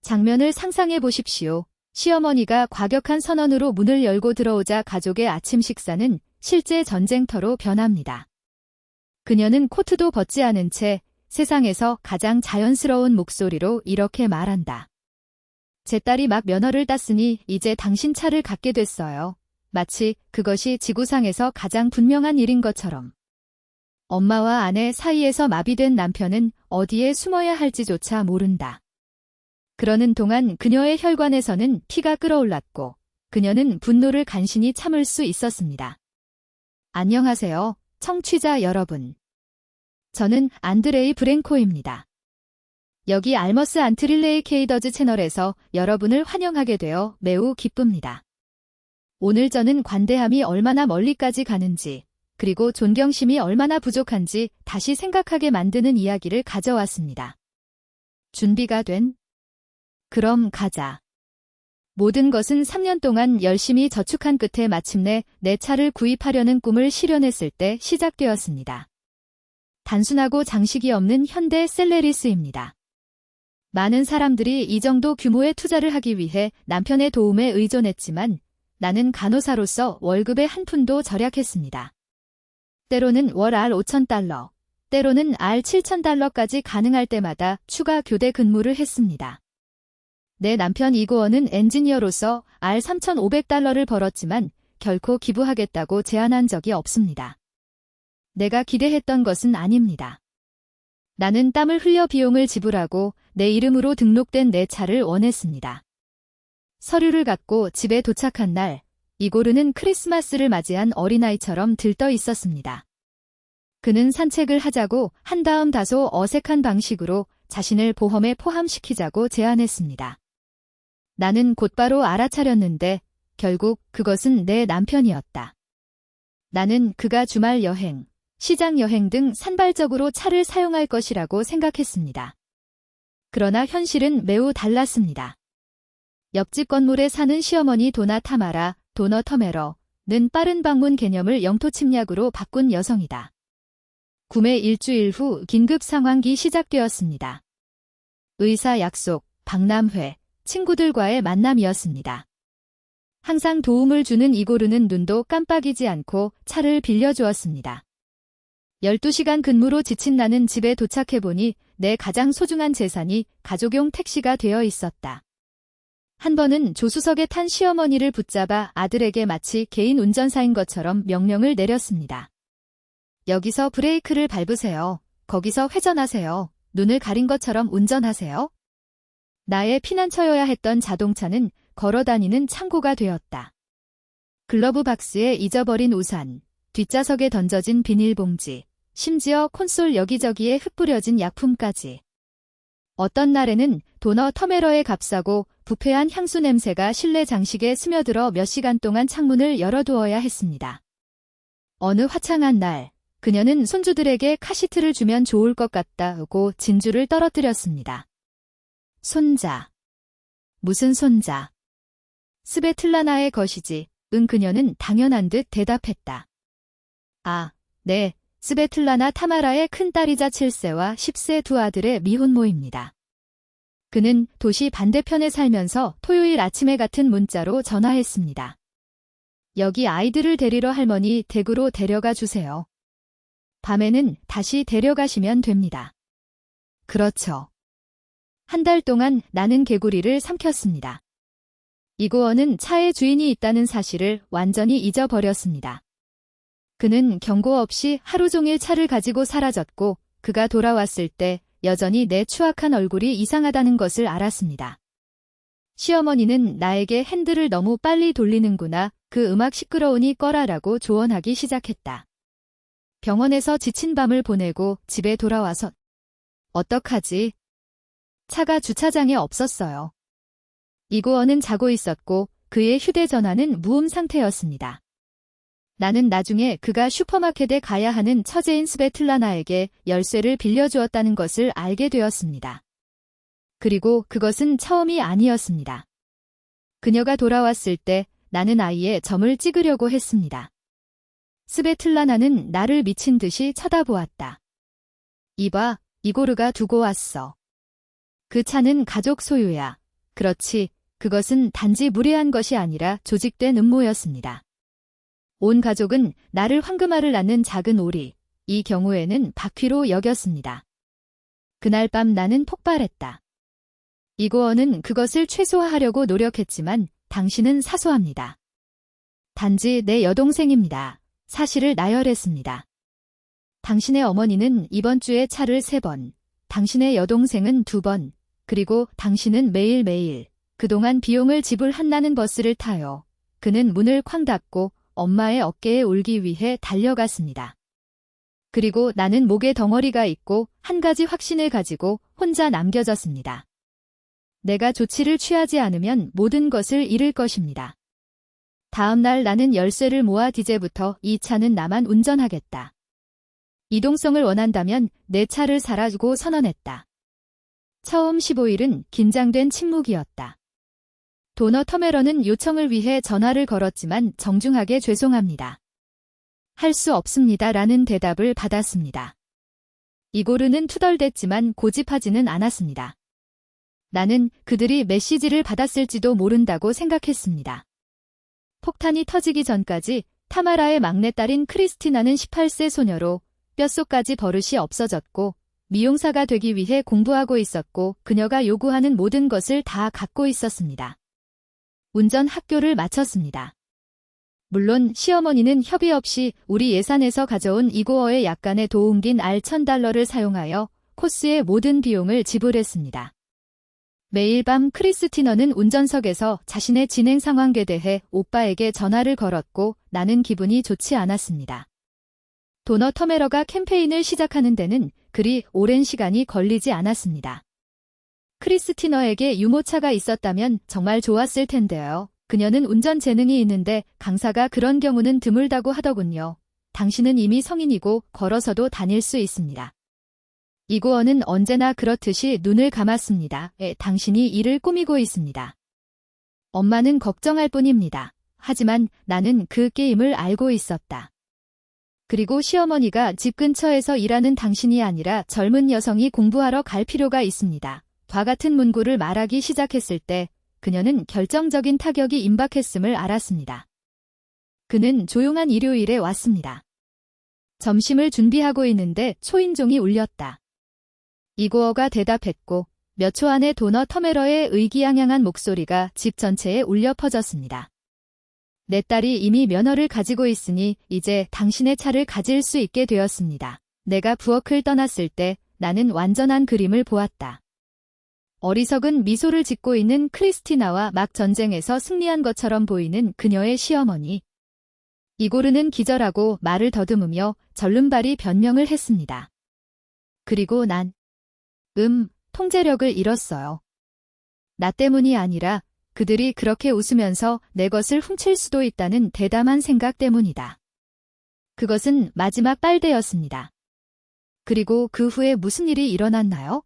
장면을 상상해 보십시오. 시어머니가 과격한 선언으로 문을 열고 들어오자 가족의 아침 식사는 실제 전쟁터로 변합니다. 그녀는 코트도 벗지 않은 채 세상에서 가장 자연스러운 목소리로 이렇게 말한다. 제 딸이 막 면허를 땄으니 이제 당신 차를 갖게 됐어요. 마치 그것이 지구상에서 가장 분명한 일인 것처럼. 엄마와 아내 사이에서 마비된 남편은 어디에 숨어야 할지조차 모른다. 그러는 동안 그녀의 혈관에서는 피가 끓어올랐고 그녀는 분노를 간신히 참을 수 있었습니다. 안녕하세요, 청취자 여러분. 저는 안드레이 브랭코입니다. 여기 알머스 안트릴레이 케이더즈 채널에서 여러분을 환영하게 되어 매우 기쁩니다. 오늘 저는 관대함이 얼마나 멀리까지 가는지, 그리고 존경심이 얼마나 부족한지 다시 생각하게 만드는 이야기를 가져왔습니다. 준비가 된? 그럼 가자. 모든 것은 3년 동안 열심히 저축한 끝에 마침내 내 차를 구입하려는 꿈을 실현했을 때 시작되었습니다. 단순하고 장식이 없는 현대 셀레리스입니다. 많은 사람들이 이 정도 규모의 투자를 하기 위해 남편의 도움에 의존했지만 나는 간호사로서 월급의 한 푼도 절약했습니다. 때로는 월 알 5,000달러, 때로는 알 7,000달러까지 가능할 때마다 추가 교대 근무를 했습니다. 내 남편 이고원은 엔지니어로서 알 3,500달러를 벌었지만 결코 기부하겠다고 제안한 적이 없습니다. 내가 기대했던 것은 아닙니다. 나는 땀을 흘려 비용을 지불하고 내 이름으로 등록된 내 차를 원했습니다. 서류를 갖고 집에 도착한 날, 이고르는 크리스마스를 맞이한 어린아이처럼 들떠 있었습니다. 그는 산책을 하자고 한 다음 다소 어색한 방식으로 자신을 보험에 포함시키자고 제안했습니다. 나는 곧바로 알아차렸는데 결국 그것은 내 남편이었다. 나는 그가 주말 여행, 시장 여행 등 산발적으로 차를 사용할 것이라고 생각했습니다. 그러나 현실은 매우 달랐습니다. 옆집 건물에 사는 시어머니 도나 타마라, 도너 터메러는 빠른 방문 개념을 영토 침략으로 바꾼 여성이다. 구매 일주일 후 긴급 상황기 시작되었습니다. 의사 약속, 박람회, 친구들과의 만남이었습니다. 항상 도움을 주는 이고르는 눈도 깜빡이지 않고 차를 빌려주었습니다. 12시간 근무로 지친 나는 집에 도착해보니 내 가장 소중한 재산이 가족용 택시가 되어 있었다. 한 번은 조수석에 탄 시어머니를 붙잡아 아들에게 마치 개인 운전사인 것처럼 명령을 내렸습니다. 여기서 브레이크를 밟으세요. 거기서 회전하세요. 눈을 가린 것처럼 운전하세요. 나의 피난처여야 했던 자동차는 걸어다니는 창고가 되었다. 글러브 박스에 잊어버린 우산, 뒷좌석에 던져진 비닐봉지, 심지어 콘솔 여기저기에 흩뿌려진 약품까지. 어떤 날에는 도너 터메러의 값싸고 부패한 향수 냄새가 실내 장식에 스며들어 몇 시간 동안 창문을 열어두어야 했습니다. 어느 화창한 날, 그녀는 손주들에게 카시트를 주면 좋을 것 같다고 진주를 떨어뜨렸습니다. 손자. 무슨 손자? 스베틀라나의 것이지. 그녀는 당연한 듯 대답했다. 아, 네, 스베틀라나 타마라의 큰딸이자 7세와 10세 두 아들의 미혼모입니다. 그는 도시 반대편에 살면서 토요일 아침에 같은 문자로 전화했습니다. 여기 아이들을 데리러 할머니 댁으로 데려가 주세요. 밤에는 다시 데려가시면 됩니다. 그렇죠. 한 달 동안 나는 개구리를 삼켰습니다. 이고어는 차의 주인이 있다는 사실을 완전히 잊어버렸습니다. 그는 경고 없이 하루 종일 차를 가지고 사라졌고 그가 돌아왔을 때 여전히 내 추악한 얼굴이 이상하다는 것을 알았습니다. 시어머니는 나에게 핸들을 너무 빨리 돌리는구나. 그 음악 시끄러우니 꺼라라고 조언하기 시작했다. 병원에서 지친 밤을 보내고 집에 돌아와서 어떡하지? 차가 주차장에 없었어요. 이고어는 자고 있었고 그의 휴대전화는 무음 상태였습니다. 나는 나중에 그가 슈퍼마켓에 가야 하는 처제인 스베틀라나에게 열쇠를 빌려주었다는 것을 알게 되었습니다. 그리고 그것은 처음이 아니었습니다. 그녀가 돌아왔을 때 나는 아이의 점을 찍으려고 했습니다. 스베틀라나는 나를 미친 듯이 쳐다보았다. 이봐, 이고르가 두고 왔어. 그 차는 가족 소유야. 그렇지, 그것은 단지 무례한 것이 아니라 조직된 음모였습니다. 온 가족은 나를 황금알을 낳는 작은 오리, 이 경우에는 바퀴로 여겼습니다. 그날 밤 나는 폭발했다. 이고어는 그것을 최소화하려고 노력했지만 당신은 사소합니다. 단지 내 여동생입니다. 사실을 나열했습니다. 당신의 어머니는 이번 주에 차를 3번, 당신의 여동생은 2번, 그리고 당신은 매일매일 그동안 비용을 지불한다는 버스를 타요. 그는 문을 쾅 닫고 엄마의 어깨에 올기 위해 달려갔습니다. 그리고 나는 목에 덩어리가 있고 한 가지 확신을 가지고 혼자 남겨졌습니다. 내가 조치를 취하지 않으면 모든 것을 잃을 것입니다. 다음 날 나는 열쇠를 모아 이제부터 이 차는 나만 운전하겠다. 이동성을 원한다면 내 차를 사라주고 선언했다. 처음 15일은 긴장된 침묵이었다. 도너 터메러는 요청을 위해 전화를 걸었지만 정중하게 죄송합니다. 할 수 없습니다. 라는 대답을 받았습니다. 이고르는 투덜댔지만 고집하지는 않았습니다. 나는 그들이 메시지를 받았을지도 모른다고 생각했습니다. 폭탄이 터지기 전까지 타마라의 막내딸인 크리스티나는 18세 소녀로 뼛속까지 버릇이 없어졌고 미용사가 되기 위해 공부하고 있었고 그녀가 요구하는 모든 것을 다 갖고 있었습니다. 운전 학교를 마쳤습니다. 물론 시어머니는 협의 없이 우리 예산에서 가져온 이고어의 약간의 도움긴 $1,000를 사용하여 코스의 모든 비용을 지불했습니다. 매일 밤 크리스티너는 운전석에서 자신의 진행 상황에 대해 오빠에게 전화를 걸었고 나는 기분이 좋지 않았습니다. 도너 터메러가 캠페인을 시작하는 데는 그리 오랜 시간이 걸리지 않았습니다. 크리스티너에게 유모차가 있었다면 정말 좋았을 텐데요. 그녀는 운전 재능이 있는데 강사가 그런 경우는 드물다고 하더군요. 당신은 이미 성인이고 걸어서도 다닐 수 있습니다. 이고어는 언제나 그렇듯이 눈을 감았습니다. 당신이 일을 꾸미고 있습니다. 엄마는 걱정할 뿐입니다. 하지만 나는 그 게임을 알고 있었다. 그리고 시어머니가 집 근처에서 일하는 당신이 아니라 젊은 여성이 공부하러 갈 필요가 있습니다. 과 같은 문구를 말하기 시작했을 때 그녀는 결정적인 타격이 임박했음을 알았습니다. 그는 조용한 일요일에 왔습니다. 점심을 준비하고 있는데 초인종이 울렸다. 이고어가 대답했고 몇 초 안에 도너 터메러의 의기양양한 목소리가 집 전체에 울려 퍼졌습니다. 내 딸이 이미 면허를 가지고 있으니 이제 당신의 차를 가질 수 있게 되었습니다. 내가 부엌을 떠났을 때 나는 완전한 그림을 보았다. 어리석은 미소를 짓고 있는 크리스티나와 막 전쟁에서 승리한 것처럼 보이는 그녀의 시어머니. 이고르는 기절하고 말을 더듬으며 절름발이 변명을 했습니다. 그리고 난 통제력을 잃었어요. 나 때문이 아니라 그들이 그렇게 웃으면서 내 것을 훔칠 수도 있다는 대담한 생각 때문이다. 그것은 마지막 빨대였습니다. 그리고 그 후에 무슨 일이 일어났나요?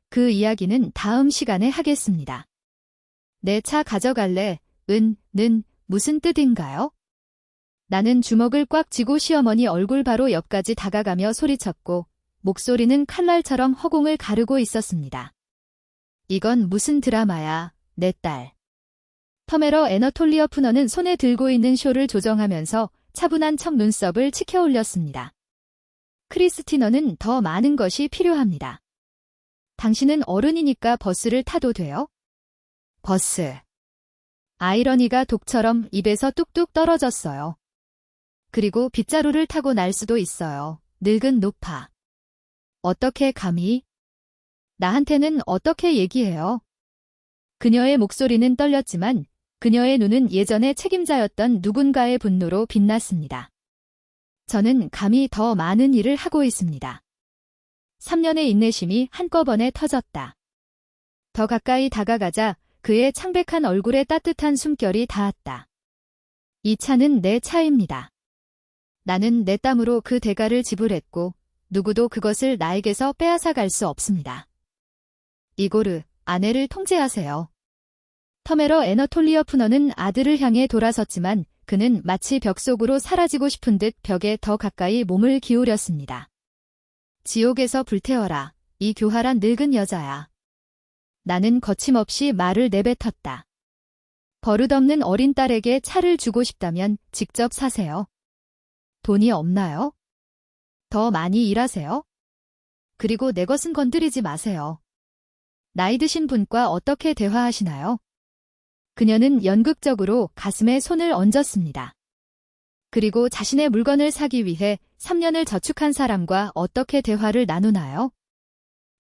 그 이야기는 다음 시간에 하겠습니다. 내 차 가져갈래? 는 무슨 뜻인가요? 나는 주먹을 꽉 쥐고 시어머니 얼굴 바로 옆까지 다가가며 소리쳤고 목소리는 칼날처럼 허공을 가르고 있었습니다. 이건 무슨 드라마야, 내 딸. 터메러 애너톨리어프너는 손에 들고 있는 쇼를 조정하면서 차분한 척 눈썹을 치켜 올렸습니다. 크리스티너는 더 많은 것이 필요합니다. 당신은 어른이니까 버스를 타도 돼요? 버스. 아이러니가 독처럼 입에서 뚝뚝 떨어졌어요. 그리고 빗자루를 타고 날 수도 있어요. 늙은 노파. 어떻게 감히? 나한테는 어떻게 얘기해요? 그녀의 목소리는 떨렸지만 그녀의 눈은 예전에 책임자였던 누군가의 분노로 빛났습니다. 저는 감히 더 많은 일을 하고 있습니다. 3년의 인내심이 한꺼번에 터졌다. 더 가까이 다가가자 그의 창백한 얼굴에 따뜻한 숨결이 닿았다. 이 차는 내 차입니다. 나는 내 땀으로 그 대가를 지불했고 누구도 그것을 나에게서 빼앗아 갈 수 없습니다. 이고르, 아내를 통제하세요. 터메러 애너톨리어프너는 아들을 향해 돌아섰지만 그는 마치 벽 속으로 사라지고 싶은 듯 벽에 더 가까이 몸을 기울였습니다. 지옥에서 불태워라. 이 교활한 늙은 여자야. 나는 거침없이 말을 내뱉었다. 버릇없는 어린 딸에게 차를 주고 싶다면 직접 사세요. 돈이 없나요? 더 많이 일하세요. 그리고 내 것은 건드리지 마세요. 나이 드신 분과 어떻게 대화하시나요? 그녀는 연극적으로 가슴에 손을 얹었습니다. 그리고 자신의 물건을 사기 위해 3년을 저축한 사람과 어떻게 대화를 나누나요?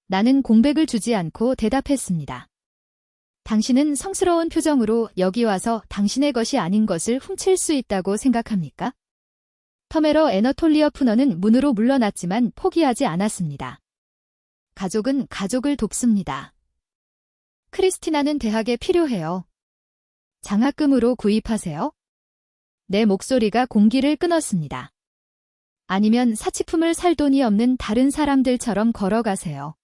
나는 공백을 주지 않고 대답했습니다. 당신은 성스러운 표정으로 여기 와서 당신의 것이 아닌 것을 훔칠 수 있다고 생각합니까? 터메러 애너톨리어프너는 문으로 물러났지만 포기하지 않았습니다. 가족은 가족을 돕습니다. 크리스티나는 대학에 필요해요. 장학금으로 구입하세요. 내 목소리가 공기를 끊었습니다. 아니면 사치품을 살 돈이 없는 다른 사람들처럼 걸어가세요.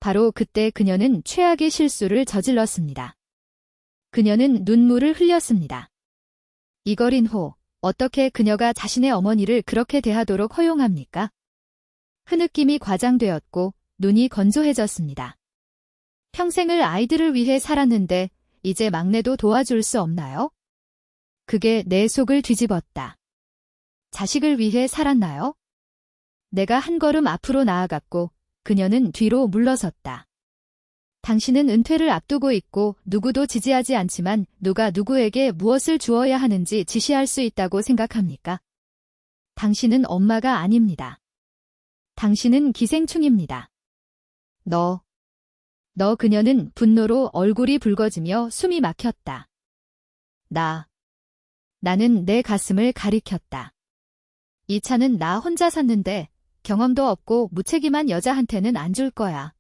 바로 그때 그녀는 최악의 실수를 저질렀습니다. 그녀는 눈물을 흘렸습니다. 이거린호, 어떻게 그녀가 자신의 어머니를 그렇게 대하도록 허용합니까? 흐느낌이 과장되었고 눈이 건조해졌습니다. 평생을 아이들을 위해 살았는데 이제 막내도 도와줄 수 없나요? 그게 내 속을 뒤집었다. 자식을 위해 살았나요? 내가 한 걸음 앞으로 나아갔고 그녀는 뒤로 물러섰다. 당신은 은퇴를 앞두고 있고 누구도 지지하지 않지만 누가 누구에게 무엇을 주어야 하는지 지시할 수 있다고 생각합니까? 당신은 엄마가 아닙니다. 당신은 기생충입니다. 너 그녀는 분노로 얼굴이 붉어지며 숨이 막혔다. 나는 내 가슴을 가리켰다. 이 차는 나 혼자 샀는데 경험도 없고 무책임한 여자한테는 안 줄 거야.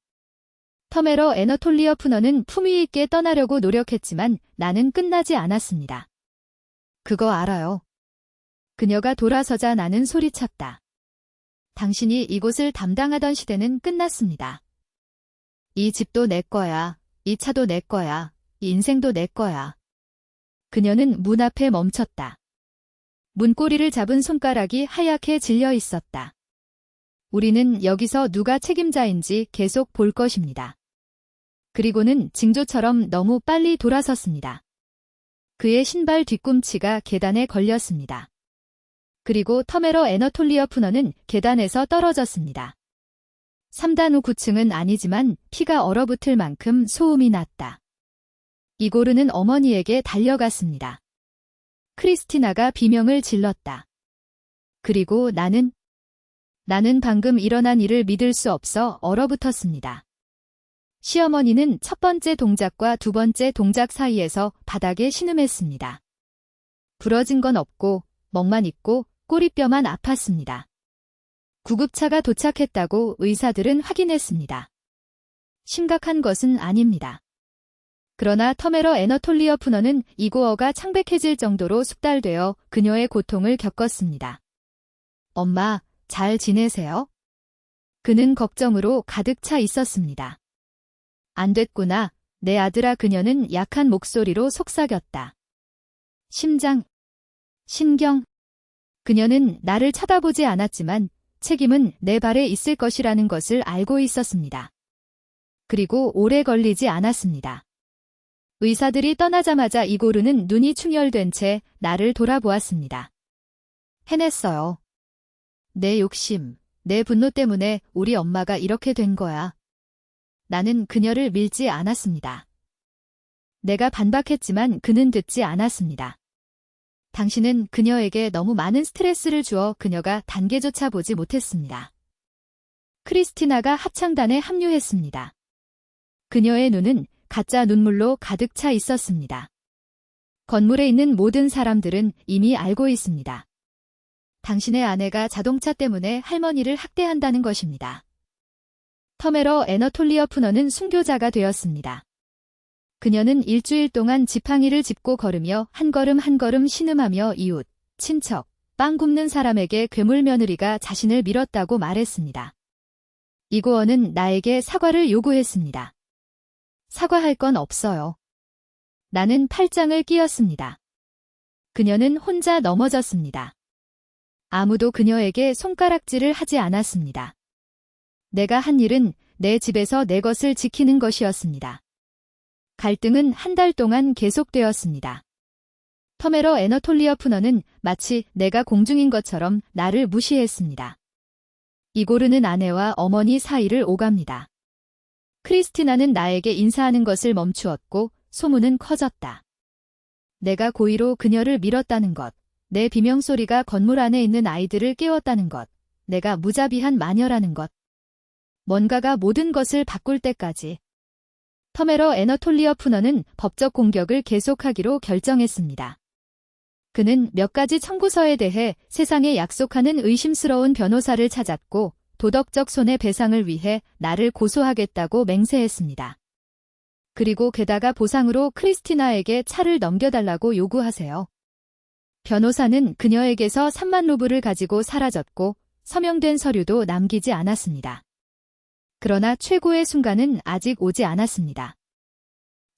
터메러 애너톨리어프너는 품위 있게 떠나려고 노력했지만 나는 끝나지 않았습니다. 그거 알아요. 그녀가 돌아서자 나는 소리쳤다. 당신이 이곳을 담당하던 시대는 끝났습니다. 이 집도 내 거야. 이 차도 내 거야. 이 인생도 내 거야. 그녀는 문 앞에 멈췄다. 문고리를 잡은 손가락이 하얗게 질려 있었다. 우리는 여기서 누가 책임자인지 계속 볼 것입니다. 그리고는 징조처럼 너무 빨리 돌아섰습니다. 그의 신발 뒤꿈치가 계단에 걸렸습니다. 그리고 터메러 애너톨리어프너는 계단에서 떨어졌습니다. 3단 후 9층은 아니지만 피가 얼어붙을 만큼 소음이 났다. 이고르는 어머니에게 달려갔습니다. 크리스티나가 비명을 질렀다. 그리고 나는 방금 일어난 일을 믿을 수 없어 얼어붙었습니다. 시어머니는 첫 번째 동작과 두 번째 동작 사이에서 바닥에 신음했습니다. 부러진 건 없고 멍만 있고 꼬리뼈만 아팠습니다. 구급차가 도착했다고 의사들은 확인했습니다. 심각한 것은 아닙니다. 그러나 터메러 애너톨리어프너는 이고어가 창백해질 정도로 숙달되어 그녀의 고통을 겪었습니다. 엄마, 잘 지내세요? 그는 걱정으로 가득 차 있었습니다. 안 됐구나, 내 아들아. 그녀는 약한 목소리로 속삭였다. 신경. 그녀는 나를 쳐다보지 않았지만 책임은 내 발에 있을 것이라는 것을 알고 있었습니다. 그리고 오래 걸리지 않았습니다. 의사들이 떠나자마자 이고르는 눈이 충혈된 채 나를 돌아보았습니다. 해냈어요. 내 욕심, 내 분노 때문에 우리 엄마가 이렇게 된 거야. 나는 그녀를 밀지 않았습니다. 내가 반박했지만 그는 듣지 않았습니다. 당신은 그녀에게 너무 많은 스트레스를 주어 그녀가 단계조차 보지 못했습니다. 크리스티나가 합창단에 합류했습니다. 그녀의 눈은 가짜 눈물로 가득 차 있었습니다. 건물에 있는 모든 사람들은 이미 알고 있습니다. 당신의 아내가 자동차 때문에 할머니를 학대한다는 것입니다. 터메러 애너톨리어프너는 순교자가 되었습니다. 그녀는 일주일 동안 지팡이를 짚고 걸으며 한 걸음 한 걸음 신음하며 이웃, 친척, 빵 굽는 사람에게 괴물 며느리가 자신을 밀었다고 말했습니다. 이고어는 나에게 사과를 요구했습니다. 사과할 건 없어요. 나는 팔짱을 끼었습니다. 그녀는 혼자 넘어졌습니다. 아무도 그녀에게 손가락질을 하지 않았습니다. 내가 한 일은 내 집에서 내 것을 지키는 것이었습니다. 갈등은 한 달 동안 계속되었습니다. 터메러 애너톨리어 푸너는 마치 내가 공중인 것처럼 나를 무시했습니다. 이고르는 아내와 어머니 사이를 오갑니다. 크리스티나는 나에게 인사하는 것을 멈추었고 소문은 커졌다. 내가 고의로 그녀를 밀었다는 것, 내 비명소리가 건물 안에 있는 아이들을 깨웠다는 것, 내가 무자비한 마녀라는 것. 뭔가가 모든 것을 바꿀 때까지. 터메러 애너톨리어 푸너는 법적 공격을 계속하기로 결정했습니다. 그는 몇 가지 청구서에 대해 세상에 약속하는 의심스러운 변호사를 찾았고 도덕적 손해배상을 위해 나를 고소하겠다고 맹세했습니다. 그리고 게다가 보상으로 크리스티나에게 차를 넘겨달라고 요구하세요. 변호사는 그녀에게서 3만 루블을 가지고 사라졌고 서명된 서류도 남기지 않았습니다. 그러나 최고의 순간은 아직 오지 않았습니다.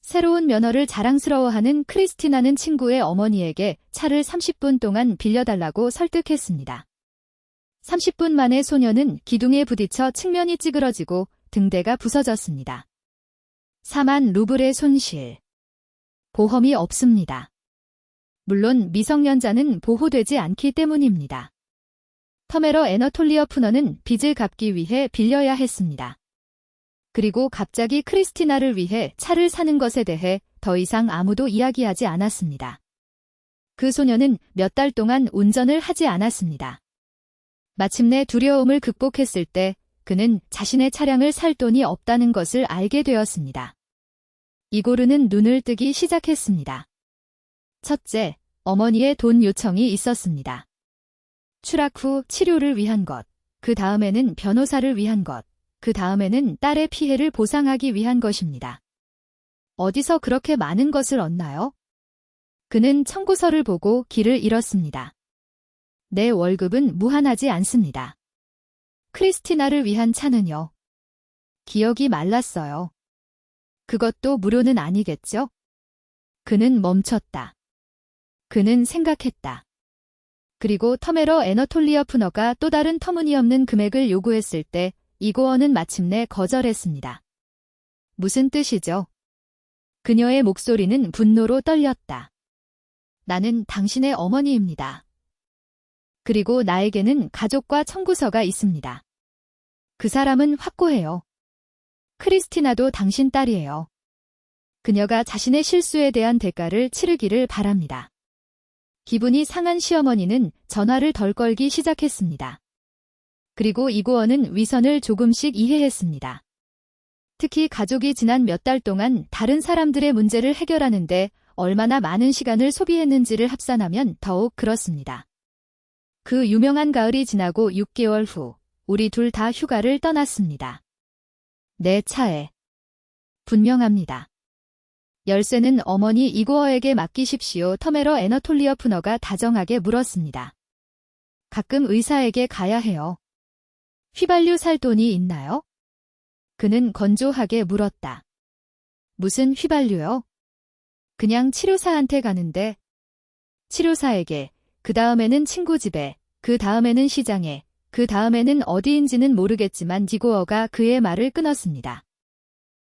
새로운 면허를 자랑스러워하는 크리스티나는 친구의 어머니에게 차를 30분 동안 빌려달라고 설득했습니다. 30분 만에 소녀는 기둥에 부딪혀 측면이 찌그러지고 등대가 부서졌습니다. 4만 루블의 손실. 보험이 없습니다. 물론 미성년자는 보호되지 않기 때문입니다. 터메러 애너톨리어 푸너는 빚을 갚기 위해 빌려야 했습니다. 그리고 갑자기 크리스티나를 위해 차를 사는 것에 대해 더 이상 아무도 이야기하지 않았습니다. 그 소녀는 몇 달 동안 운전을 하지 않았습니다. 마침내 두려움을 극복했을 때 그는 자신의 차량을 살 돈이 없다는 것을 알게 되었습니다. 이고르는 눈을 뜨기 시작했습니다. 첫째, 어머니의 돈 요청이 있었습니다. 추락 후 치료를 위한 것, 그 다음에는 변호사를 위한 것, 그 다음에는 딸의 피해를 보상하기 위한 것입니다. 어디서 그렇게 많은 것을 얻나요? 그는 청구서를 보고 길을 잃었습니다. 내 월급은 무한하지 않습니다. 크리스티나를 위한 차는요? 기억이 말랐어요. 그것도 무료는 아니겠죠? 그는 멈췄다. 그는 생각했다. 그리고 터메러 애너톨리어 푸너가 또 다른 터무니없는 금액을 요구했을 때 이고어는 마침내 거절했습니다. 무슨 뜻이죠? 그녀의 목소리는 분노로 떨렸다. 나는 당신의 어머니입니다. 그리고 나에게는 가족과 청구서가 있습니다. 그 사람은 확고해요. 크리스티나도 당신 딸이에요. 그녀가 자신의 실수에 대한 대가를 치르기를 바랍니다. 기분이 상한 시어머니는 전화를 덜 걸기 시작했습니다. 그리고 이고어는 위선을 조금씩 이해했습니다. 특히 가족이 지난 몇 달 동안 다른 사람들의 문제를 해결하는데 얼마나 많은 시간을 소비했는지를 합산하면 더욱 그렇습니다. 그 유명한 가을이 지나고 6개월 후 우리 둘 다 휴가를 떠났습니다. 내 차에. 분명합니다. 열쇠는 어머니 이고어에게 맡기십시오. 터메러 애너톨리어 푸너가 다정하게 물었습니다. 가끔 의사에게 가야 해요. 휘발유 살 돈이 있나요? 그는 건조하게 물었다. 무슨 휘발유요? 그냥 치료사한테 가는데. 치료사에게, 그 다음에는 친구 집에, 그 다음에는 시장에, 그 다음에는 어디인지는 모르겠지만 이고어가 그의 말을 끊었습니다.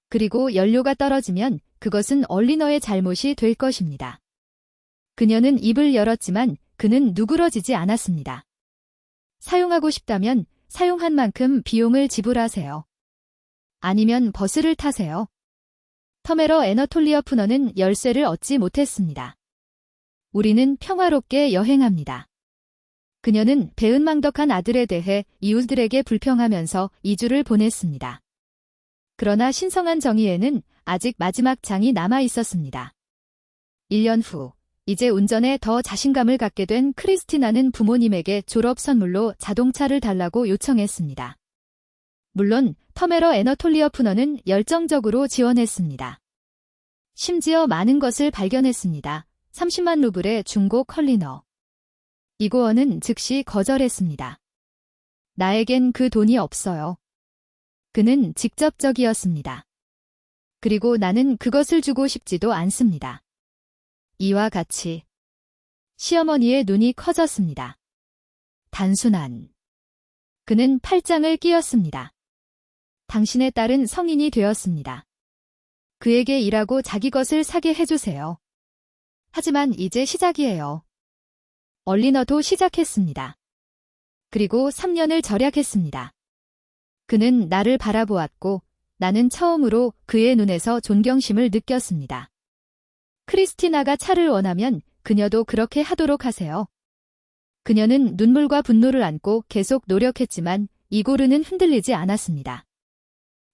그리고 연료가 떨어지면 그것은 얼리너의 잘못이 될 것입니다. 그녀는 입을 열었지만 그는 누그러지지 않았습니다. 사용하고 싶다면 사용한 만큼 비용을 지불하세요. 아니면 버스를 타세요. 터메러 애너톨리어 푸너는 열쇠를 얻지 못했습니다. 우리는 평화롭게 여행합니다. 그녀는 배은망덕한 아들에 대해 이웃들에게 불평하면서 2주를 보냈습니다. 그러나 신성한 정의에는 아직 마지막 장이 남아 있었습니다. 1년 후, 이제 운전에 더 자신감을 갖게 된 크리스티나는 부모님에게 졸업 선물로 자동차를 달라고 요청했습니다. 물론 터메러 애너톨리어 푸너는 열정적으로 지원했습니다. 심지어 많은 것을 발견했습니다. 30만 루블의 중고 컬리너. 이고어는 즉시 거절했습니다. 나에겐 그 돈이 없어요. 그는 직접적이었습니다. 그리고 나는 그것을 주고 싶지도 않습니다. 이와 같이 시어머니의 눈이 커졌습니다. 단순한. 그는 팔짱을 끼었습니다. 당신의 딸은 성인이 되었습니다. 그에게 일하고 자기 것을 사게 해주세요. 하지만 이제 시작이에요. 얼리너도 시작했습니다. 그리고 3년을 절약했습니다. 그는 나를 바라보았고 나는 처음으로 그의 눈에서 존경심을 느꼈습니다. 크리스티나가 차를 원하면 그녀도 그렇게 하도록 하세요. 그녀는 눈물과 분노를 안고 계속 노력했지만 이고르는 흔들리지 않았습니다.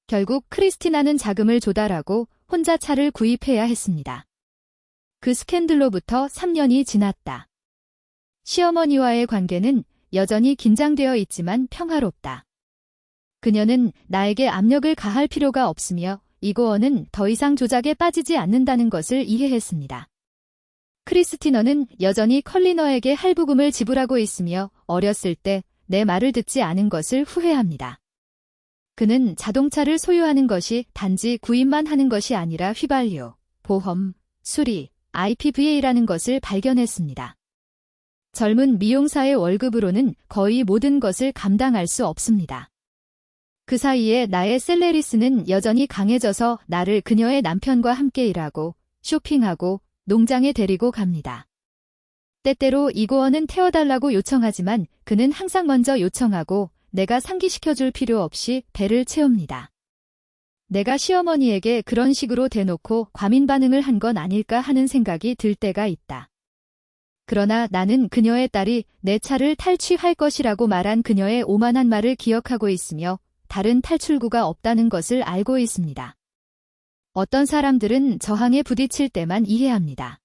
결국 크리스티나는 자금을 조달하고 혼자 차를 구입해야 했습니다. 그 스캔들로부터 3년이 지났다. 시어머니와의 관계는 여전히 긴장되어 있지만 평화롭다. 그녀는 나에게 압력을 가할 필요가 없으며 이고어는 더 이상 조작에 빠지지 않는다는 것을 이해했습니다. 크리스티너는 여전히 컬리너에게 할부금을 지불하고 있으며 어렸을 때 내 말을 듣지 않은 것을 후회합니다. 그는 자동차를 소유하는 것이 단지 구입만 하는 것이 아니라 휘발유, 보험, 수리, IPVA라는 것을 발견했습니다. 젊은 미용사의 월급으로는 거의 모든 것을 감당할 수 없습니다. 그 사이에 나의 셀레리스는 여전히 강해져서 나를 그녀의 남편과 함께 일하고 쇼핑하고 농장에 데리고 갑니다. 때때로 이고어는 태워달라고 요청하지만 그는 항상 먼저 요청하고 내가 상기시켜줄 필요 없이 배를 채웁니다. 내가 시어머니에게 그런 식으로 대놓고 과민 반응을 한 건 아닐까 하는 생각이 들 때가 있다. 그러나 나는 그녀의 딸이 내 차를 탈취할 것이라고 말한 그녀의 오만한 말을 기억하고 있으며 다른 탈출구가 없다는 것을 알고 있습니다. 어떤 사람들은 저항에 부딪힐 때만 이해합니다.